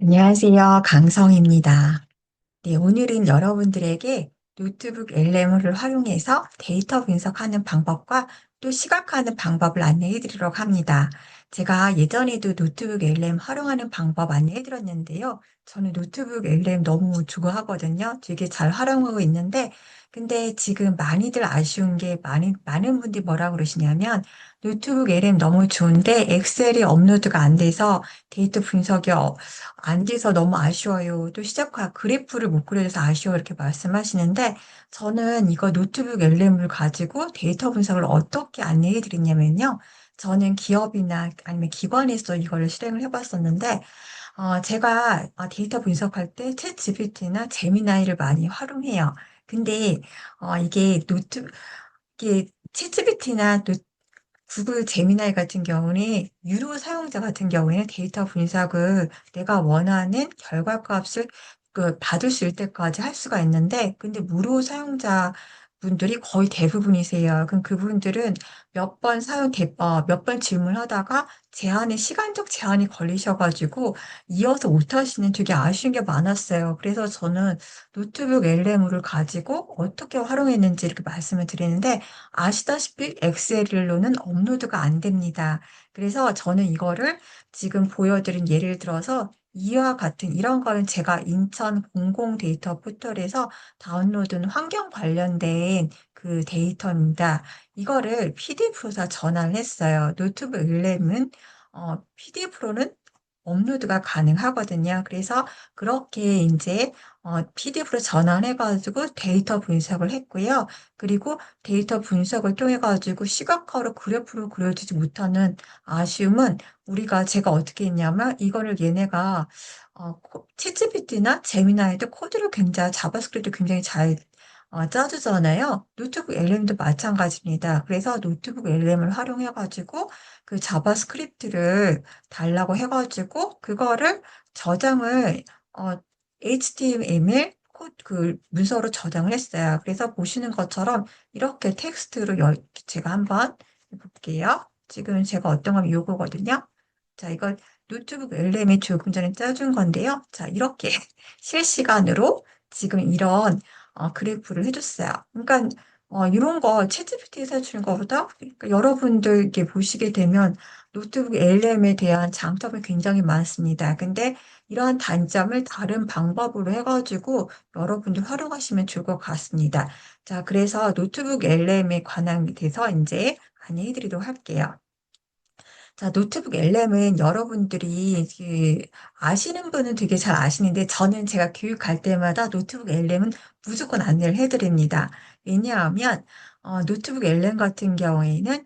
안녕하세요. 강성입니다. 네, 오늘은 여러분들에게 노트북 LM을 활용해서 데이터 분석하는 방법과 또 시각화하는 방법을 안내해 드리려고 합니다. 제가 예전에도 노트북 LM 활용하는 방법 안내해 드렸는데요. 저는 노트북 LM 너무 좋아하거든요. 되게 잘 활용하고 있는데, 근데 지금 많이들 아쉬운 게 많은 분들이 뭐라고 그러시냐면, 노트북 LM 너무 좋은데 엑셀이 업로드가 안 돼서 데이터 분석이 안 돼서 너무 아쉬워요. 또 시작화 그래프를 못 그려서 아쉬워 이렇게 말씀하시는데 저는 이거 노트북 LM을 가지고 데이터 분석을 어떻게 안내해 드리냐면요. 저는 기업이나 아니면 기관에서 이거를 실행을 해봤었는데 제가 데이터 분석할 때 챗GPT나 제미나이를 많이 활용해요. 근데 이게 챗GPT나 구글 제미나이 같은 경우는 유료 사용자 같은 경우에는 데이터 분석을 내가 원하는 결과값을 받을 수 있을 때까지 할 수가 있는데, 근데 무료 사용자 분들이 거의 대부분이세요. 그럼 그분들은 몇 번 질문하다가 시간적 제한이 걸리셔가지고 이어서 못 하시는 되게 아쉬운 게 많았어요. 그래서 저는 노트북 LM을 가지고 어떻게 활용했는지 이렇게 말씀을 드리는데, 아시다시피 엑셀로는 업로드가 안 됩니다. 그래서 저는 이거를 지금 보여드린 예를 들어서 이와 같은 이런 거는 제가 인천 공공 데이터 포털에서 다운로드는 환경 관련된 그 데이터입니다. 이거를 PDF로 다 전환을 했어요. 노트북 일렘은 PDF로는 업로드가 가능하거든요. 그래서 그렇게 이제 PDF로 전환해가지고 데이터 분석을 했고요. 그리고 데이터 분석을 통해 가지고 시각화로 그래프로 그려지지 못하는 아쉬움은 제가 어떻게 했냐면 이거를 얘네가 챗GPT나 제미나이도 코드를 굉장히 자바스크립트 굉장히 잘 짜주잖아요. 노트북 LM도 마찬가지입니다. 그래서 노트북 LM을 활용해 가지고 그 자바스크립트를 달라고 해 가지고 그거를 저장을 어, HTML 그 문서로 저장을 했어요. 그래서 보시는 것처럼 이렇게 제가 한번 해볼게요. 지금 제가 어떤 건 요거거든요. 자, 이거 노트북 LM이 조금 전에 짜준 건데요. 자, 이렇게 실시간으로 지금 이런 그래프를 해줬어요. 그러니까 이런 거 챗GPT에서 해주는 것보다 그러니까 여러분들 이렇게 보시게 되면 노트북 LM에 대한 장점이 굉장히 많습니다. 근데 이러한 단점을 다른 방법으로 해가지고 여러분들 활용하시면 좋을 것 같습니다. 자, 그래서 노트북 LM에 관한 돼서 이제 안내해 드리도록 할게요. 자, 노트북 LM은 여러분들이 아시는 분은 되게 잘 아시는데 저는 제가 교육할 때마다 노트북 LM은 무조건 안내를 해드립니다. 왜냐하면 노트북 LM 같은 경우에는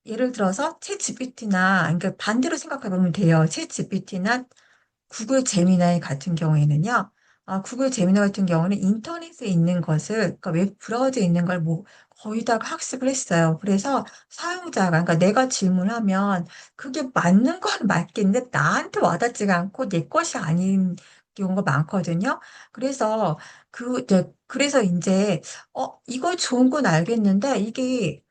예를 들어서 챗 GPT나 그러니까 반대로 생각해 보면 돼요. 챗 GPT나 구글 제미나이 같은 경우에는요. 구글 제미나이 같은 경우는 인터넷에 있는 것을, 그러니까 웹 브라우저에 있는 걸 뭐 거의 다 학습을 했어요. 그래서 그러니까 내가 질문하면 그게 맞는 건 맞겠는데 나한테 와닿지가 않고 내 것이 아닌 경우가 많거든요. 그래서 그래서 이제, 이거 좋은 건 알겠는데 이게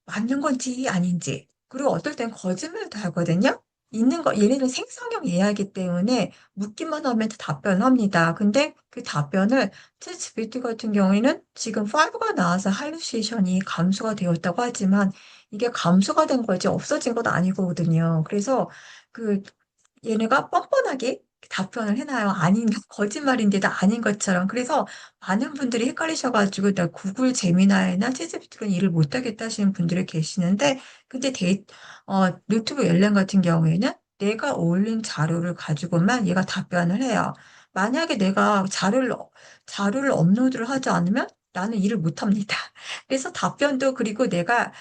맞는 건지 아닌지. 그리고 어떨 땐 거짓말도 하거든요. 얘네는 생성형 AI이기 때문에 묻기만 하면 답변을 합니다. 근데 그 답변을 챗GPT 같은 경우에는 지금 5가 나와서 할루시네이션이 감소가 되었다고 하지만 이게 감소가 된 거지 없어진 건 아니거든요. 그래서 그 얘네가 뻔뻔하게 답변을 해놔요. 거짓말인데도 아닌 것처럼. 그래서 많은 분들이 헷갈리셔가지고, 나 구글 제미나이나 챗GPT로는 일을 못하겠다 하시는 분들이 계시는데, 근데 노트북 엘렘 같은 경우에는 내가 올린 자료를 가지고만 얘가 답변을 해요. 만약에 내가 자료를 업로드를 하지 않으면 나는 일을 못합니다. 그래서 그리고 내가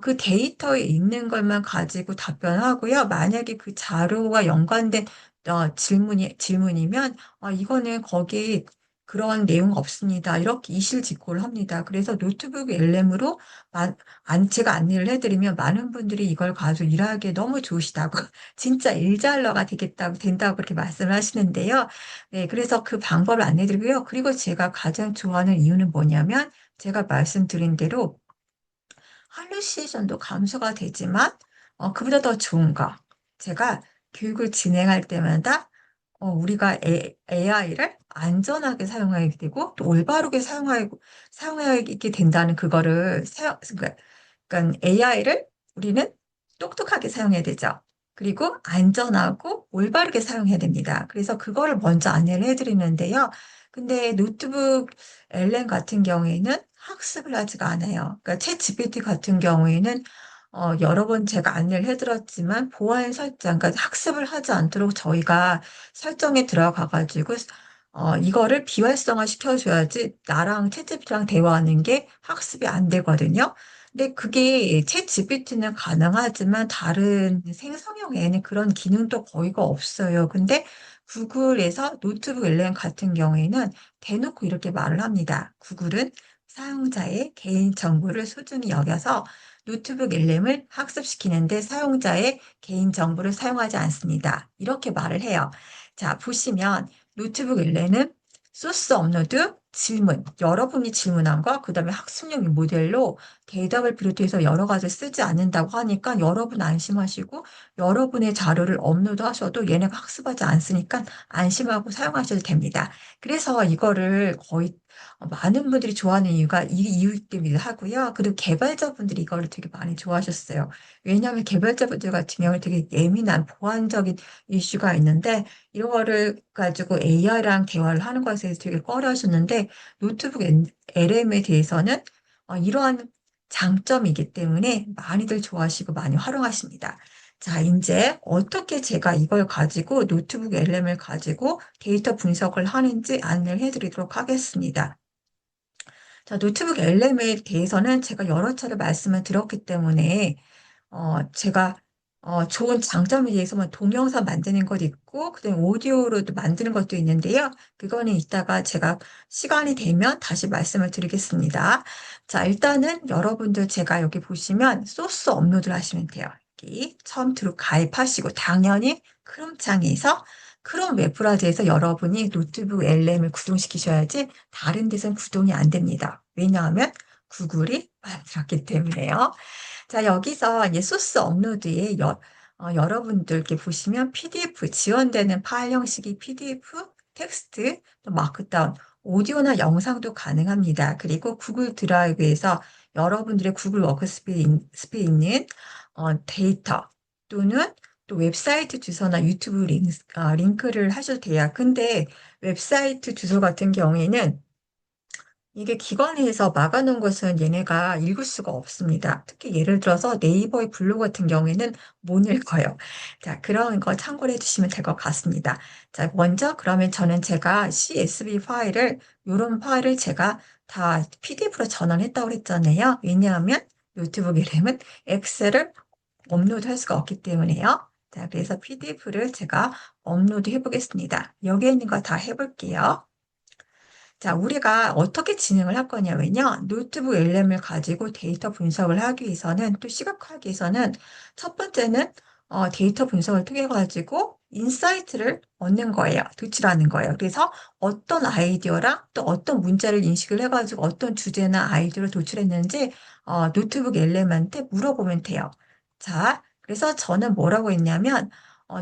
그 데이터에 있는 것만 가지고 답변하고요. 만약에 그 자료와 연관된 질문이면, 이거는 거기 그런 내용 없습니다. 이렇게 이실직고를 합니다. 그래서 노트북 LM으로 제가 안내를 해드리면 많은 분들이 이걸 가지고 일하기에 너무 좋으시다고, 진짜 일잘러가 된다고 그렇게 말씀을 하시는데요. 네, 그래서 그 방법을 안내드리고요. 그리고 제가 가장 좋아하는 이유는 뭐냐면, 제가 말씀드린 대로 할루시네이션도 감소가 되지만 그보다 더 좋은 거. 제가 교육을 진행할 때마다 우리가 AI를 안전하게 사용해야 되고 또 올바르게 사용하게 된다는 그거를 그러니까 AI를 우리는 똑똑하게 사용해야 되죠. 그리고 안전하고 올바르게 사용해야 됩니다. 그래서 그거를 먼저 안내를 해드리는데요. 근데 노트북 LM 같은 경우에는 학습을 하지가 않아요. 그러니까 챗 GPT 같은 경우에는 여러 번 제가 안내를 해드렸지만 보안 설정, 그러니까 학습을 하지 않도록 저희가 설정에 들어가가지고 이거를 비활성화 시켜줘야지 나랑 챗GPT랑 대화하는 게 학습이 안 되거든요. 근데 그게 챗 GPT는 가능하지만 다른 생성형 에는 그런 기능도 거의가 없어요. 근데 구글에서 노트북 LM 같은 경우에는 대놓고 이렇게 말을 합니다. 구글은 사용자의 개인 정보를 소중히 여겨서 노트북 LM을 학습시키는데 사용자의 개인 정보를 사용하지 않습니다. 이렇게 말을 해요. 자, 보시면 노트북 LM은 소스 업로드, 질문, 여러분이 질문한 거, 그 다음에 학습용 모델로 대답을 비롯해서 여러 가지 쓰지 않는다고 하니까 여러분 안심하시고 여러분의 자료를 업로드하셔도 얘네가 학습하지 않으니까 안심하고 사용하셔도 됩니다. 그래서 이거를 거의 많은 분들이 좋아하는 이유가 이 이유 때문에 하고요. 그리고 개발자분들이 이거를 되게 많이 좋아하셨어요. 왜냐하면 개발자분들 같은 경우는 되게 예민한 보안적인 이슈가 있는데 이거를 가지고 AI랑 대화를 하는 것에 대해서 되게 꺼려 하셨는데 노트북 LM에 대해서는 이러한 장점이기 때문에 많이들 좋아하시고 많이 활용하십니다. 자, 이제 어떻게 제가 이걸 가지고 노트북 LM을 가지고 데이터 분석을 하는지 안내를 해드리도록 하겠습니다. 자, 노트북 LM에 대해서는 제가 여러 차례 말씀을 드렸기 때문에 제가 좋은 장점에 대해서만 동영상 만드는 것도 있고, 그다음에 오디오로도 만드는 것도 있는데요. 그거는 이따가 제가 시간이 되면 다시 말씀을 드리겠습니다. 자, 일단은 여러분들 제가 여기 보시면 소스 업로드를 하시면 돼요. 여기 처음 가입하시고, 당연히 크롬 창에서 크롬 웹브라우저에서 여러분이 노트북 LM을 구동시키셔야지 다른 데서는 구동이 안 됩니다. 왜냐하면 구글이 만들었기 때문에요. 자, 여기서 이제 소스 업로드에 여러분들께 보시면 PDF 지원되는 파일 형식이 PDF, 텍스트, 또 마크다운, 오디오나 영상도 가능합니다. 그리고 구글 드라이브에서 여러분들의 구글 워크스페이스에 있는 데이터 또는 또 웹사이트 주소나 유튜브 링크를 하셔도 돼요. 근데 웹사이트 주소 같은 경우에는 이게 기관에서 막아놓은 것은 얘네가 읽을 수가 없습니다. 특히 예를 들어서 네이버의 블로그 같은 경우에는 못 읽어요. 자, 그런 거 참고를 해주시면 될 것 같습니다. 자, 먼저 그러면 저는 제가 CSV 파일을, 이런 파일을 제가 다 PDF로 전환했다고 했잖아요. 왜냐하면 노트북 이름은 엑셀을 업로드 할 수가 없기 때문에요. 자, 그래서 PDF를 제가 업로드 해보겠습니다. 여기에 있는 거 다 해볼게요. 자, 우리가 어떻게 진행을 할 거냐면요. 노트북 LM을 가지고 데이터 분석을 하기 위해서는 또 시각화하기 위해서는 첫 번째는 데이터 분석을 통해 가지고 인사이트를 얻는 거예요. 도출하는 거예요. 그래서 어떤 아이디어랑 또 어떤 문자를 인식을 해가지고 어떤 주제나 아이디어를 도출했는지 노트북 LM한테 물어보면 돼요. 자, 그래서 저는 뭐라고 했냐면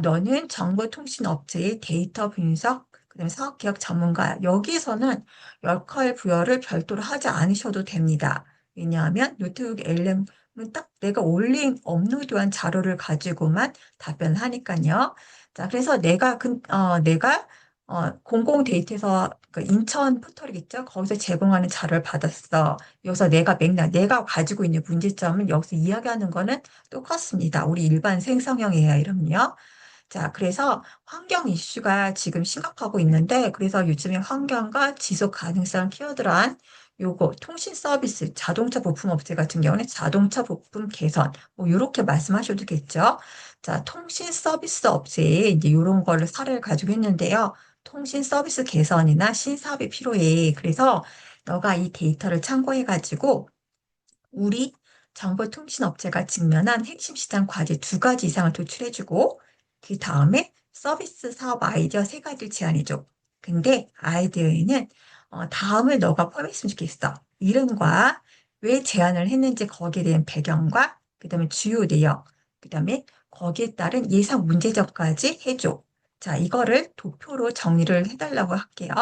너는 정보통신업체의 데이터 분석 그다음에 사업기획 전문가 여기서는 역할 부여를 별도로 하지 않으셔도 됩니다. 왜냐하면 노트북 LM은 딱 내가 업로드한 자료를 가지고만 답변하니까요. 자, 그래서 내가 공공 데이터에서 그 인천 포털이겠죠? 거기서 제공하는 자료를 받았어. 여기서 내가 가지고 있는 문제점을 여기서 이야기하는 거는 똑같습니다. 우리 일반 생성형 AI 이름요. 자, 그래서 환경 이슈가 지금 심각하고 있는데, 그래서 요즘에 환경과 지속 가능성 키워드란 요거 통신 서비스, 자동차 부품 업체 같은 경우는 자동차 부품 개선, 뭐 요렇게 말씀하셔도 겠죠. 자, 통신 서비스 업체에 이제 요런 거를 사례를 가지고 있는데요. 통신 서비스 개선이나 신사업이 필요해. 그래서 너가 이 데이터를 참고해가지고 우리 정보통신업체가 직면한 핵심 시장 과제 두 가지 이상을 도출해주고 그 다음에 서비스 사업 아이디어 세 가지를 제안해줘. 근데 아이디어에는 다음을 너가 포함했으면 좋겠어. 이름과 왜 제안을 했는지 거기에 대한 배경과 그 다음에 주요 내역, 그 다음에 거기에 따른 예상 문제점까지 해줘. 자, 이거를 도표로 정리를 해달라고 할게요.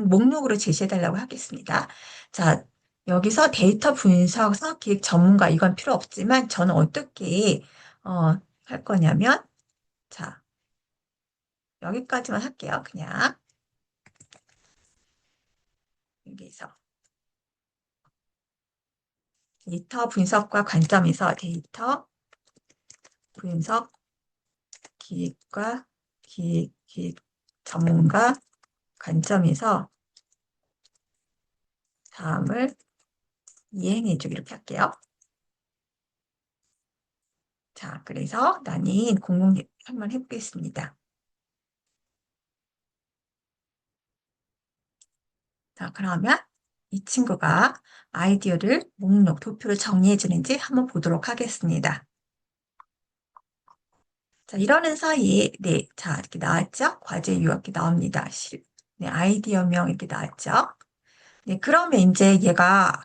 목록으로 제시해달라고 하겠습니다. 자, 여기서 데이터 분석, 사업기획 전문가, 이건 필요 없지만, 저는 어떻게, 할 거냐면, 자, 여기까지만 할게요. 그냥, 여기서. 데이터 분석과 관점에서 데이터 분석 기획과 기획 전문가 관점에서 다음을 이행해주기 이렇게 할게요. 자, 그래서 나는 공공 한번 해보겠습니다. 자, 그러면 이 친구가 아이디어를 목록, 도표로 정리해주는지 한번 보도록 하겠습니다. 자, 이러는 사이에, 네, 자, 이렇게 나왔죠? 과제 유학기 나옵니다. 네, 아이디어명 이렇게 나왔죠? 네, 그러면 이제 얘가,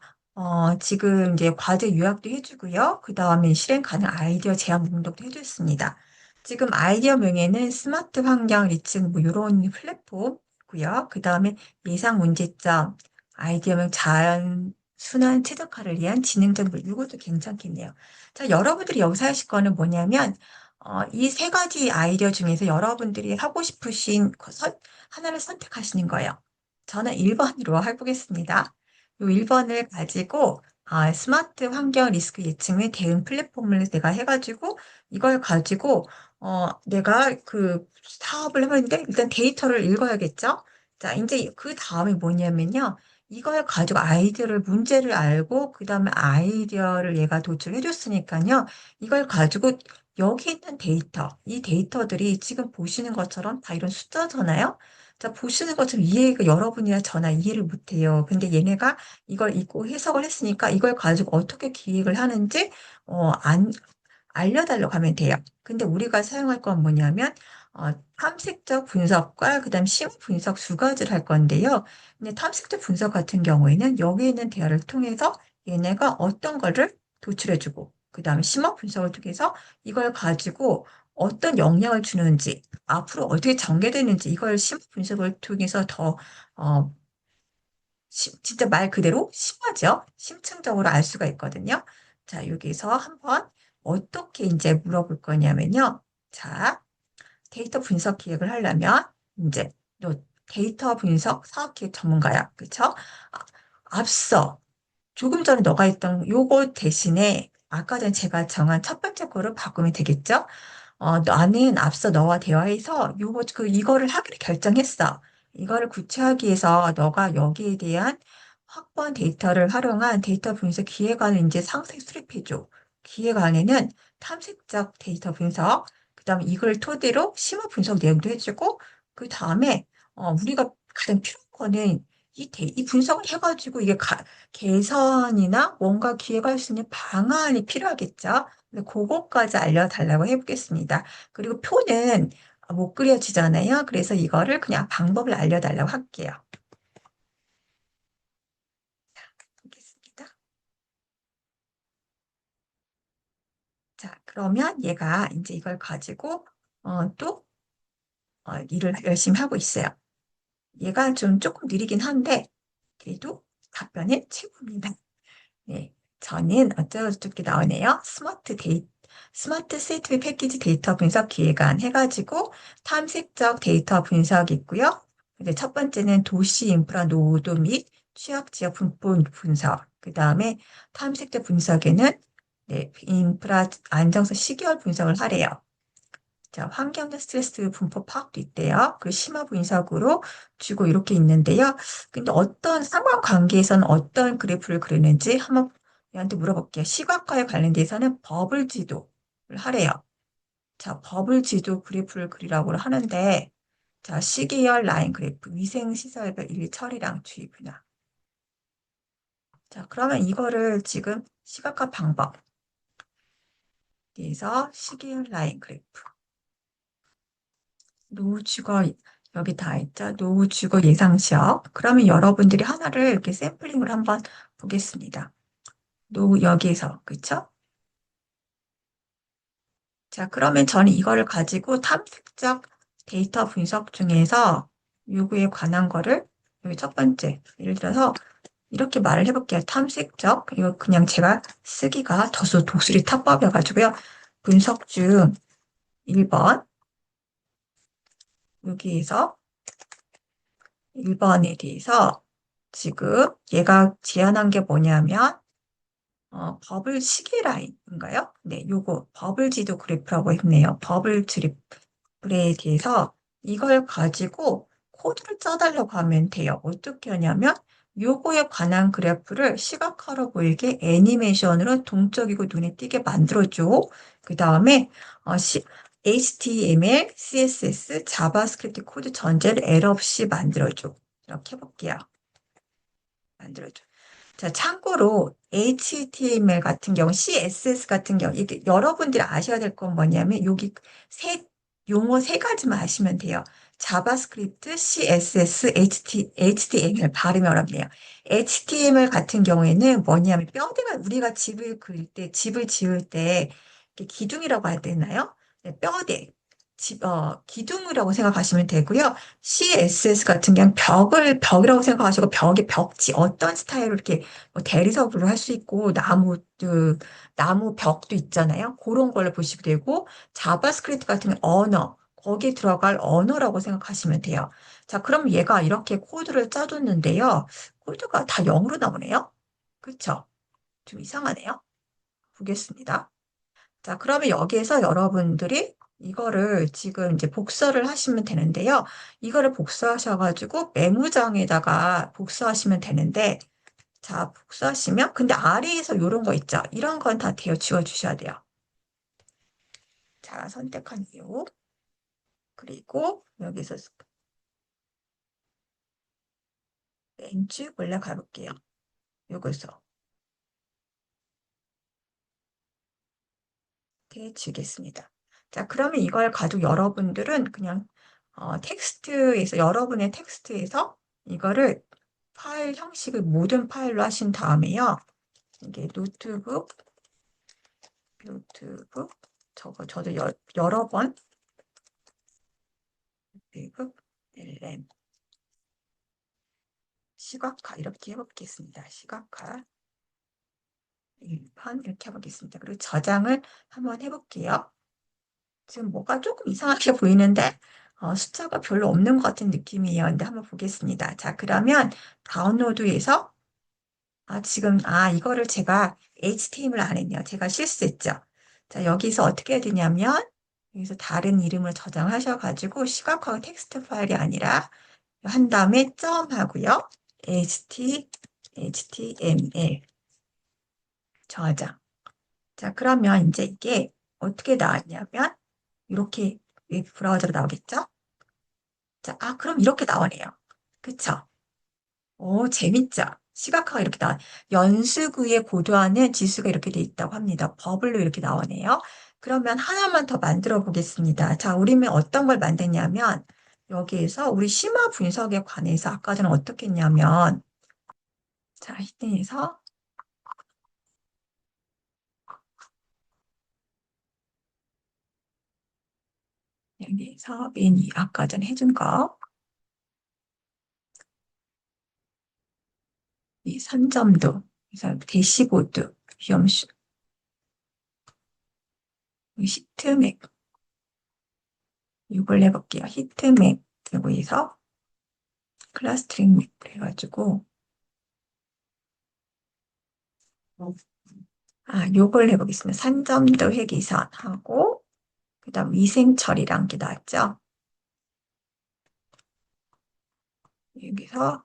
지금 이제 과제 요약도 해주고요. 그 다음에 실행 가능 아이디어 제안 목록도 해줬습니다. 지금 아이디어 명에는 스마트 환경 리층 뭐 이런 플랫폼이고요. 그 다음에 예상 문제점, 아이디어명 자연 순환 최적화를 위한 지능 정보 이것도 괜찮겠네요. 자, 여러분들이 여기서 하실 거는 뭐냐면 이 세 가지 아이디어 중에서 여러분들이 하고 싶으신 하나를 선택하시는 거예요. 저는 1번으로 해보겠습니다. 이 1번을 가지고 스마트 환경 리스크 예측 및 대응 플랫폼을 내가 해가지고 이걸 가지고 내가 그 사업을 해봤는데 일단 데이터를 읽어야겠죠? 자, 이제 그 다음에 뭐냐면요. 이걸 가지고 문제를 알고 그 다음에 아이디어를 얘가 도출해 줬으니까요. 이걸 가지고 여기 있는 이 데이터들이 지금 보시는 것처럼 다 이런 숫자잖아요. 자, 보시는 것처럼 여러분이나 저나 이해를 못해요. 근데 얘네가 이걸 읽고 해석을 했으니까 이걸 가지고 어떻게 기획을 하는지, 안, 알려달라고 하면 돼요. 근데 우리가 사용할 건 뭐냐면, 탐색적 분석과 그다음 심화 분석 두 가지를 할 건데요. 근데 탐색적 분석 같은 경우에는 여기 있는 대화를 통해서 얘네가 어떤 거를 도출해주고, 그다음에 심화 분석을 통해서 이걸 가지고 어떤 영향을 주는지, 앞으로 어떻게 전개되는지 이걸 심화 분석을 통해서 더 어, 진짜 말 그대로 심하죠. 심층적으로 알 수가 있거든요. 자, 여기서 한번 어떻게 이제 물어볼 거냐면요. 자, 데이터 분석 기획을 하려면 이제 너 데이터 분석 사업 기획 전문가야. 그쵸? 앞서 조금 전에 너가 했던 요거 대신에 아까 전에 제가 정한 첫 번째 거를 바꾸면 되겠죠? 나는 앞서 너와 대화해서 이거를 하기로 결정했어. 이거를 구체화하기 위해서 너가 여기에 대한 확보한 데이터를 활용한 데이터 분석 기획안을 이제 상세 수립해줘. 기획안에는 탐색적 데이터 분석, 그 다음에 이걸 토대로 심화 분석 내용도 해주고, 그 다음에, 우리가 가장 필요한 거는 이 분석을 해가지고 개선이나 뭔가 기획할 수 있는 방안이 필요하겠죠. 근데 그거까지 알려달라고 해보겠습니다. 그리고 표는 못 그려지잖아요. 그래서 이거를 그냥 방법을 알려달라고 할게요. 알겠습니다. 자, 그러면 얘가 이제 이걸 가지고 또 일을 열심히 하고 있어요. 얘가 좀 조금 느리긴 한데 그래도 답변은 최고입니다. 네, 저는 어떻게 나오네요. 스마트 세트웨이 패키지 데이터 분석 기획안 해가지고 탐색적 데이터 분석 있고요. 이제 첫 번째는 도시 인프라 노도 및 취약 지역 분포 분석. 그 다음에 탐색적 분석에는 네, 인프라 안정성 시계열 분석을 하래요. 자, 환경적 스트레스 분포 파악도 있대요. 그 심화 분석으로 주고 이렇게 있는데요. 근데 어떤 상관관계에서는 어떤 그래프를 그리는지 한번 얘한테 물어볼게요. 시각화에 관련돼서는 버블 지도를 하래요. 자, 버블 지도 그래프를 그리라고 하는데, 자, 시계열 라인 그래프, 위생시설별 일일 처리량 주의 분야. 자, 그러면 이거를 지금 시각화 방법. 그래서 시계열 라인 그래프. 노후주거 여기 다 있죠. 노후주거 예상시업. 그러면 여러분들이 하나를 이렇게 샘플링을 한번 보겠습니다. 여기에서 그쵸? 자, 그러면 저는 이거를 가지고 탐색적 데이터 분석 중에서 요구에 관한 거를 여기 첫 번째, 예를 들어서 이렇게 말을 해볼게요. 탐색적, 이거 그냥 제가 쓰기가 더수 독수리 탑법이어가지고요. 분석 중 1번, 여기에서 1번에 대해서 지금 얘가 제안한 게 뭐냐면, 버블 시계 라인인가요? 네, 요거 버블 지도 그래프라고 했네요. 버블 그래에 대해서 이걸 가지고 코드를 짜달라고 하면 돼요. 어떻게 하냐면 요거에 관한 그래프를 시각화로 보이게 애니메이션으로 동적이고 눈에 띄게 만들어줘. 그 다음에 HTML, CSS, 자바스크립트 코드 전제를 에러 없이 만들어줘. 이렇게 해볼게요. 만들어줘. 자, 참고로 HTML 같은 경우, CSS 같은 경우, 이게 여러분들이 아셔야 될 건 뭐냐면, 여기 용어 세 가지만 아시면 돼요. 자바스크립트, CSS, HTML 발음이 어렵네요. HTML 같은 경우에는 뭐냐면, 뼈대가 우리가 집을 그릴 때, 집을 지을 때, 이렇게 기둥이라고 해야 되나요? 네, 뼈대. 기둥이라고 생각하시면 되고요. CSS 같은 경우는 벽이라고 생각하시고, 벽지, 어떤 스타일로 이렇게 뭐 대리석으로 할 수 있고, 나무 벽도 있잖아요. 그런 걸로 보시면 되고, 자바스크립트 같은 경우 언어, 거기에 들어갈 언어라고 생각하시면 돼요. 자, 그럼 얘가 이렇게 코드를 짜줬는데요. 코드가 다 0으로 나오네요. 그쵸? 좀 이상하네요. 보겠습니다. 자, 그러면 여기에서 여러분들이 이거를 지금 이제 복사를 하시면 되는데요. 이거를 복사하셔가지고 메모장에다가 복사하시면 되는데, 자, 복사하시면, 근데 아래에서 이런 거 있죠? 이런 건 다 되어 지워주셔야 돼요. 자, 선택한 이유. 그리고 여기서 왼쪽 올라가 볼게요. 여기서 이렇게 주겠습니다. 자, 그러면 이걸 가지고 여러분들은 그냥 여러분의 텍스트에서 이거를 파일 형식을 모든 파일로 하신 다음에요. 이게 노트북, 저도 여러 번, 노트북, 램, 시각화 이렇게 해보겠습니다. 시각화 1번 이렇게 해보겠습니다. 그리고 저장을 한번 해볼게요. 지금 뭐가 조금 이상하게 보이는데 숫자가 별로 없는 것 같은 느낌이에요. 근데 한번 보겠습니다. 자, 그러면 다운로드에서 이거를 제가 HTML 안 했네요. 제가 실수했죠. 자, 여기서 어떻게 해야 되냐면 여기서 다른 이름을 저장하셔가지고 시각화가 텍스트 파일이 아니라 한 다음에 점 하고요. HTML 저장. 자, 그러면 이제 이게 어떻게 나왔냐면 이렇게 웹 브라우저로 나오겠죠? 자, 그럼 이렇게 나오네요. 그쵸? 오, 재밌죠? 시각화가 이렇게 연수구에 고도하는 지수가 이렇게 돼 있다고 합니다. 버블로 이렇게 나오네요. 그러면 하나만 더 만들어 보겠습니다. 자, 우리는 어떤 걸 만드냐면, 여기에서 우리 심화 분석에 관해서 아까 전에 어떻게 했냐면, 자, 히든에서 여기에서 메뉴 아까 전에 해준 거, 이 선점도, 그래서 대시보드, 위험수, 히트맵, 이걸 해볼게요. 히트맵, 여기에서 클러스트링 맵 해가지고, 요걸 해보겠습니다. 산점도 회기선하고, 그 다음 위생처리란 게 나왔죠. 여기서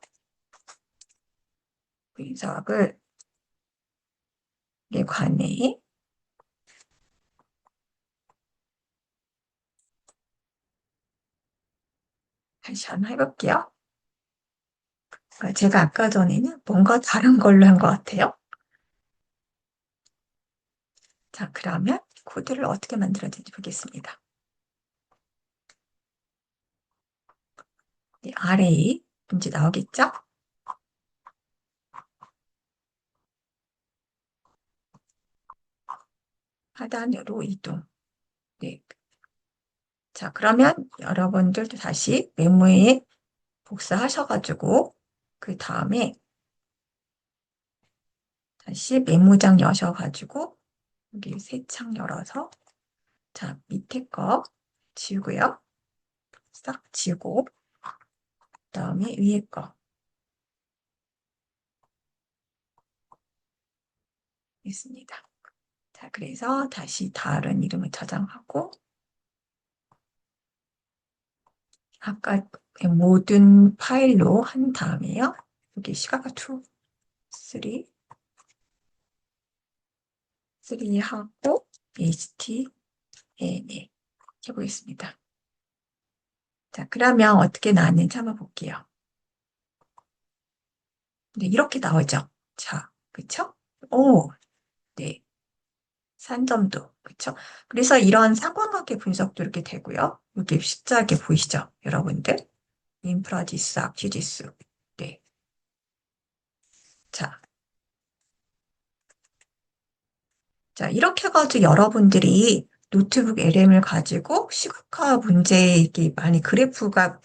분석을 관해 다시 한번 해볼게요. 그러니까 제가 아까 전에는 뭔가 다른 걸로 한 것 같아요. 자, 그러면 코드를 어떻게 만들어진지 보겠습니다. array 문제 나오겠죠? 하단으로 이동. 네. 자, 그러면 여러분들도 다시 메모에 복사하셔가지고, 그 다음에 다시 메모장 여셔가지고, 여기 새 창 열어서, 자, 밑에 거 지우고요. 싹 지우고, 그 다음에 위에 거 있습니다. 자, 그래서 다시 다른 이름을 저장하고, 아까 모든 파일로 한 다음에요. 여기 시각화 2, 3, 3 하고, HTML 해보겠습니다. 자, 그러면 어떻게 나왔는지 한번 볼게요. 네, 이렇게 나오죠. 자, 그쵸? 오, 네. 산점도, 그쵸? 그래서 이런 상관관계 분석도 이렇게 되고요. 여기 십자게 보이시죠? 여러분들? 인프라 지수, 악취 지수. 네. 자, 자, 이렇게 해가지고 여러분들이 노트북 LM을 가지고 시각화 문제에 이렇게 많이 그래프가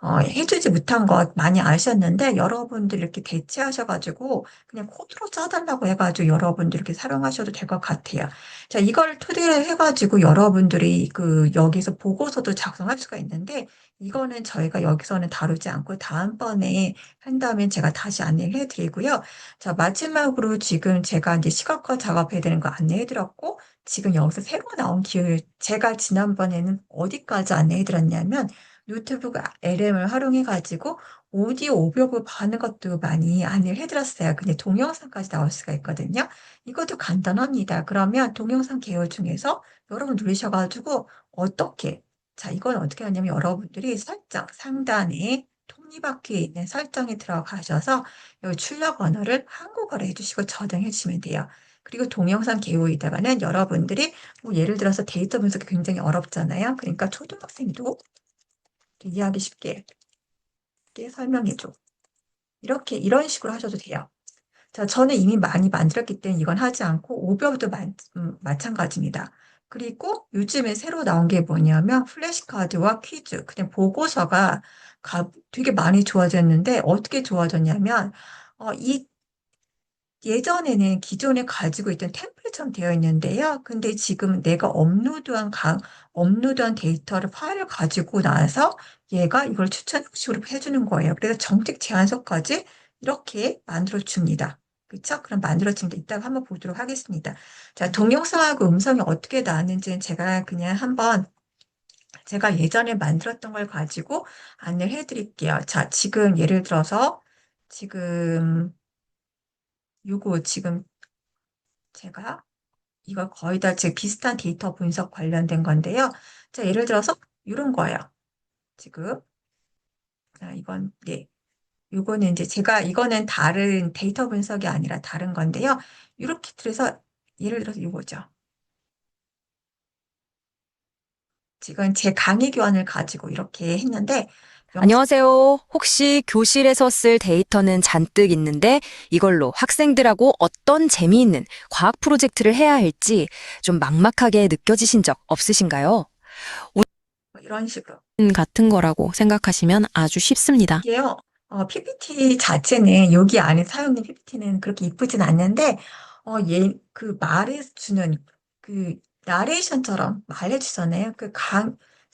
해주지 못한 것 많이 아셨는데 여러분들 이렇게 대체하셔가지고 그냥 코드로 짜달라고 해가지고 여러분들 이렇게 사용하셔도 될 것 같아요. 자, 이걸 토대로 해가지고 여러분들이 그 여기서 보고서도 작성할 수가 있는데 이거는 저희가 여기서는 다루지 않고 다음번에 한다면 제가 다시 안내를 해드리고요. 자, 마지막으로 지금 제가 이제 시각화 작업해야 되는 거 안내해드렸고, 지금 여기서 새로 나온 기술, 제가 지난번에는 어디까지 안내해드렸냐면, 노트북 LM을 활용해가지고 오디오 오버업 하는 것도 많이 안내를 해드렸어요. 근데 동영상까지 나올 수가 있거든요. 이것도 간단합니다. 그러면 동영상 계열 중에서 여러분 누르셔가지고 어떻게, 자, 이건 어떻게 하냐면 여러분들이 설정, 상단에 톱니바퀴에 있는 설정에 들어가셔서 여기 출력 언어를 한국어로 해주시고 저장해 주시면 돼요. 그리고 동영상 개요에다가는 여러분들이 뭐 예를 들어서 데이터 분석이 굉장히 어렵잖아요. 그러니까 초등학생도 이해하기 쉽게 설명해 줘. 이렇게 이런 식으로 하셔도 돼요. 자, 저는 이미 많이 만들었기 때문에 이건 하지 않고 오버도 마찬가지입니다. 그리고 요즘에 새로 나온 게 뭐냐면 플래시카드와 퀴즈, 그냥 보고서가 되게 많이 좋아졌는데 어떻게 좋아졌냐면 이 예전에는 기존에 가지고 있던 템플릿처럼 되어 있는데요. 근데 지금 내가 업로드한 데이터를 파일을 가지고 나서 얘가 이걸 추천 형식으로 해주는 거예요. 그래서 정책 제안서까지 이렇게 만들어 줍니다. 그렇죠? 그럼 만들어 줍니다. 이따가 한번 보도록 하겠습니다. 자, 동영상하고 음성이 어떻게 나왔는지는 제가 그냥 한번 제가 예전에 만들었던 걸 가지고 안내를 해드릴게요. 자, 지금 예를 들어서 지금 요거 지금 제가 이거 거의 다 지금 비슷한 데이터 분석 관련된 건데요. 자, 예를 들어서 이런 거예요. 지금 이건 네. 요거는 이제 제가 이거는 다른 데이터 분석이 아니라 다른 건데요. 이렇게 들어서 예를 들어서 이거죠. 지금 제 강의 교환을 가지고 이렇게 했는데 영상 안녕하세요. 혹시 교실에서 쓸 데이터는 잔뜩 있는데 이걸로 학생들하고 어떤 재미있는 과학 프로젝트를 해야 할지 좀 막막하게 느껴지신 적 없으신가요? 뭐 이런 식으로 같은 거라고 생각하시면 아주 쉽습니다. 이게요. PPT 자체는 여기 안에 사용된 PPT는 그렇게 이쁘진 않는데 그 말해주는 그 나레이션처럼 말해주잖아요.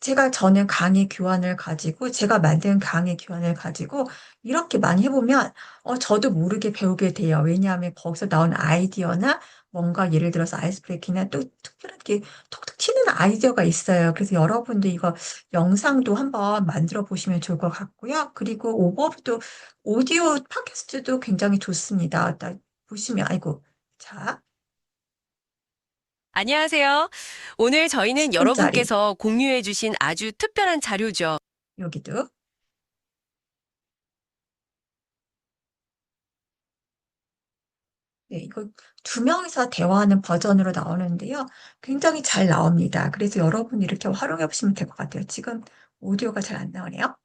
제가 저는 강의 교환을 가지고 제가 만든 강의 교환을 가지고 이렇게 많이 해보면 저도 모르게 배우게 돼요. 왜냐하면 거기서 나온 아이디어나 뭔가 예를 들어서 아이스 브레이킹이나 또 특별하게 톡톡 튀는 아이디어가 있어요. 그래서 여러분들 이거 영상도 한번 만들어 보시면 좋을 것 같고요. 그리고 오버도 오디오 팟캐스트도 굉장히 좋습니다. 보시면 아이고 자 안녕하세요. 오늘 저희는 10분짜리 여러분께서 공유해 주신 아주 특별한 자료죠. 여기도 네, 이거 두 명이서 대화하는 버전으로 나오는데요. 굉장히 잘 나옵니다. 그래서 여러분 이렇게 활용해 보시면 될 것 같아요. 지금 오디오가 잘 안 나오네요.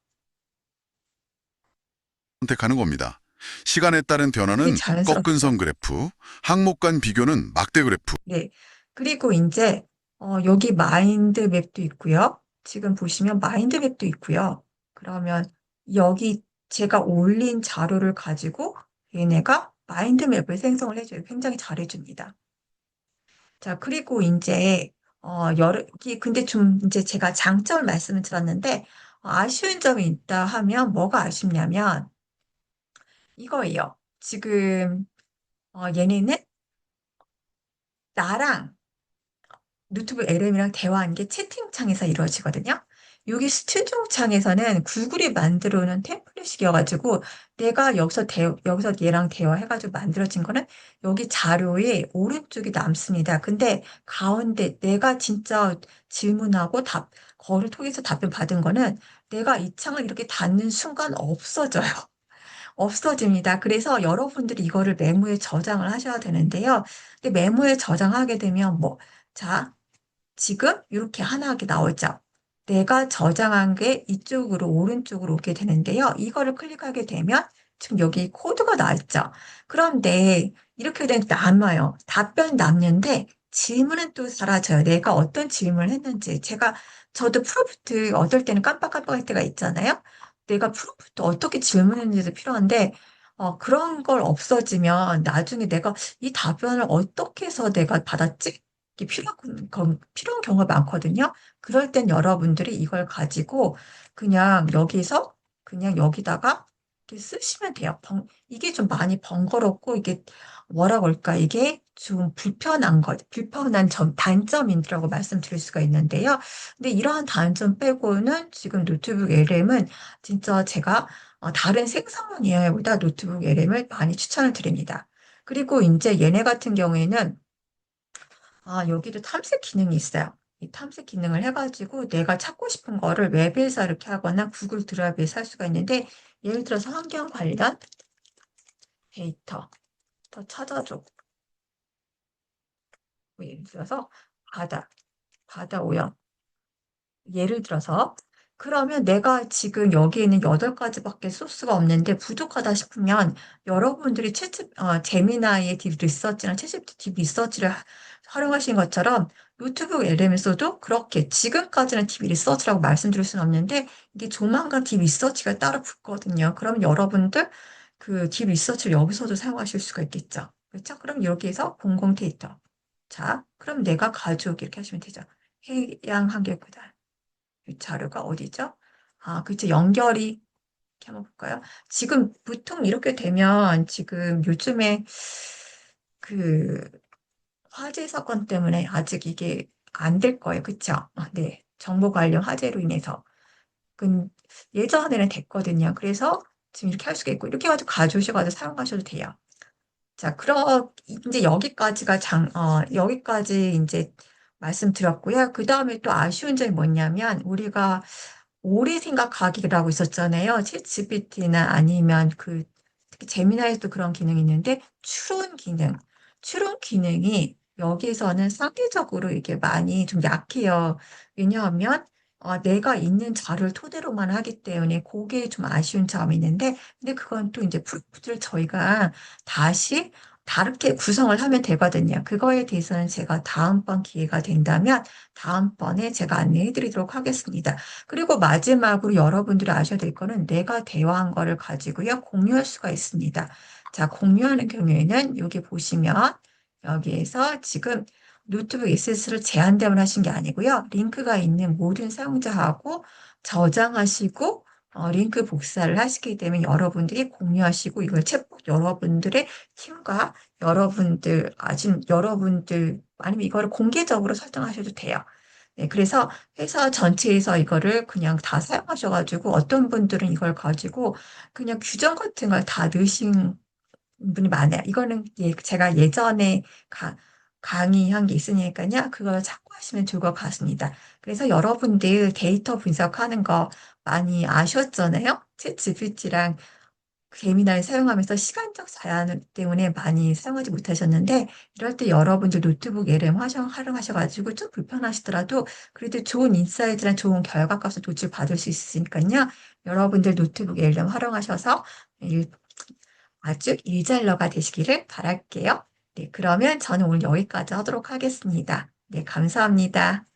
선택하는 겁니다. 시간에 따른 되게 변화는 꺾은 자연스럽죠. 선 그래프, 항목 간 비교는 막대 그래프. 네. 그리고 이제 여기 마인드맵도 있고요. 지금 보시면 마인드맵도 있고요. 그러면 여기 제가 올린 자료를 가지고 얘네가 마인드맵을 생성을 해줘요. 굉장히 잘해줍니다. 자, 그리고 이제, 여기, 근데 좀 이제 제가 장점을 말씀을 드렸는데, 아쉬운 점이 있다 하면 뭐가 아쉽냐면 이거예요. 지금, 얘네는 나랑 노트북 LM이랑 대화하는 게 채팅창에서 이루어지거든요. 여기 스튜디오 창에서는 구글이 만들어 놓은 템플릿이어가지고 내가 여기서 얘랑 대화해가지고 만들어진 거는 여기 자료의 오른쪽이 남습니다. 근데 가운데 내가 진짜 질문하고 거를 통해서 답변 받은 거는 내가 이 창을 이렇게 닫는 순간 없어져요. 없어집니다. 그래서 여러분들이 이거를 메모에 저장을 하셔야 되는데요. 근데 메모에 저장하게 되면 자, 지금 이렇게 하나하게 나오죠. 내가 저장한 게 이쪽으로 오른쪽으로 오게 되는데요. 이거를 클릭하게 되면 지금 여기 코드가 나있죠. 그런데 이렇게 되면 남아요. 답변 남는데 질문은 또 사라져요. 내가 어떤 질문을 했는지. 저도 프로mp트 어떨 때는 깜빡깜빡할 때가 있잖아요. 내가 프로mp트 어떻게 질문했는지도 필요한데 그런 걸 없어지면 나중에 내가 이 답변을 어떻게 해서 내가 받았지? 이게 필요한 경우가 많거든요. 그럴 땐 여러분들이 이걸 가지고 그냥 여기다가 이렇게 쓰시면 돼요. 이게 좀 많이 번거롭고 이게 뭐라고 할까? 이게 좀 불편한 단점이라고 말씀드릴 수가 있는데요. 근데 이러한 단점 빼고는 지금 노트북 LM은 진짜 제가 다른 생성형 AI보다 노트북 LM을 많이 추천을 드립니다. 그리고 이제 얘네 같은 경우에는 여기도 탐색 기능이 있어요. 이 탐색 기능을 해가지고 내가 찾고 싶은 거를 웹에서 이렇게 하거나 구글 드라이브에서 할 수가 있는데 예를 들어서 환경 관련 데이터 더 찾아줘. 예를 들어서 바다, 바다 오염. 예를 들어서 그러면 내가 지금 여기에는 8가지밖에 소스가 없는데 부족하다 싶으면 여러분들이 제미나이의 딥 리서치나 챗GPT 딥 리서치를 활용하신 것처럼 노트북 LM에서도 그렇게 지금까지는 딥 리서치라고 말씀드릴 수는 없는데 이게 조만간 딥 리서치가 따로 붙거든요. 그럼 여러분들 그 딥 리서치를 여기서도 사용하실 수가 있겠죠. 그렇죠? 그럼 여기에서 공공 데이터. 자, 그럼 내가 가져오기 이렇게 하시면 되죠. 해양 환경구단. 이 자료가 어디죠? 그쵸. 연결이, 이렇게 한번 볼까요? 지금 보통 이렇게 되면 지금 요즘에 그 화재 사건 때문에 아직 이게 안 될 거예요. 그쵸? 네. 정보 관련 화재로 인해서. 그 예전에는 됐거든요. 그래서 지금 이렇게 할 수가 있고, 이렇게 해가지고 가져오셔가지고 사용하셔도 돼요. 자, 이제 여기까지 이제 말씀드렸고요. 그 다음에 또 아쉬운 점이 뭐냐면, 우리가 오래 생각하기라고 있었잖아요. 챗GPT나 아니면 특히 제미나이도 그런 기능이 있는데, 추론 기능. 추론 기능이 여기서는 상대적으로 이게 많이 좀 약해요. 왜냐하면, 내가 있는 자료를 토대로만 하기 때문에 그게 좀 아쉬운 점이 있는데, 근데 그건 또 이제 프로mpt를 저희가 다시 다르게 구성을 하면 되거든요. 그거에 대해서는 제가 다음번 기회가 된다면 다음번에 제가 안내해 드리도록 하겠습니다. 그리고 마지막으로 여러분들이 아셔야 될 거는 내가 대화한 거를 가지고요, 공유할 수가 있습니다. 자, 공유하는 경우에는 여기 보시면 여기에서 지금 노트북 액세스를 제한되면 하신 게 아니고요. 링크가 있는 모든 사용자하고 저장하시고 링크 복사를 하시게 되면 여러분들이 공유하시고 이걸 챗봇 여러분들의 팀과 여러분들 아니면 이거를 공개적으로 설정하셔도 돼요. 네, 그래서 회사 전체에서 이거를 그냥 다 사용하셔가지고 어떤 분들은 이걸 가지고 그냥 규정 같은 걸 다 넣으신 분이 많아요. 이거는 제가 예전에 강의한 게 있으니까요. 그걸 참고하시면 좋을 것 같습니다. 그래서 여러분들 데이터 분석하는 거 많이 아셨잖아요. 챗 GPT랑 재미날 사용하면서 시간적 제한 때문에 많이 사용하지 못하셨는데 이럴 때 여러분들 노트북 LM 활용하셔가지고 좀 불편하시더라도 그래도 좋은 인사이트나 좋은 결과값을 도출받을 수 있으니까요. 여러분들 노트북 LM 활용하셔서 아주 일잘러가 되시기를 바랄게요. 네, 그러면 저는 오늘 여기까지 하도록 하겠습니다. 네, 감사합니다.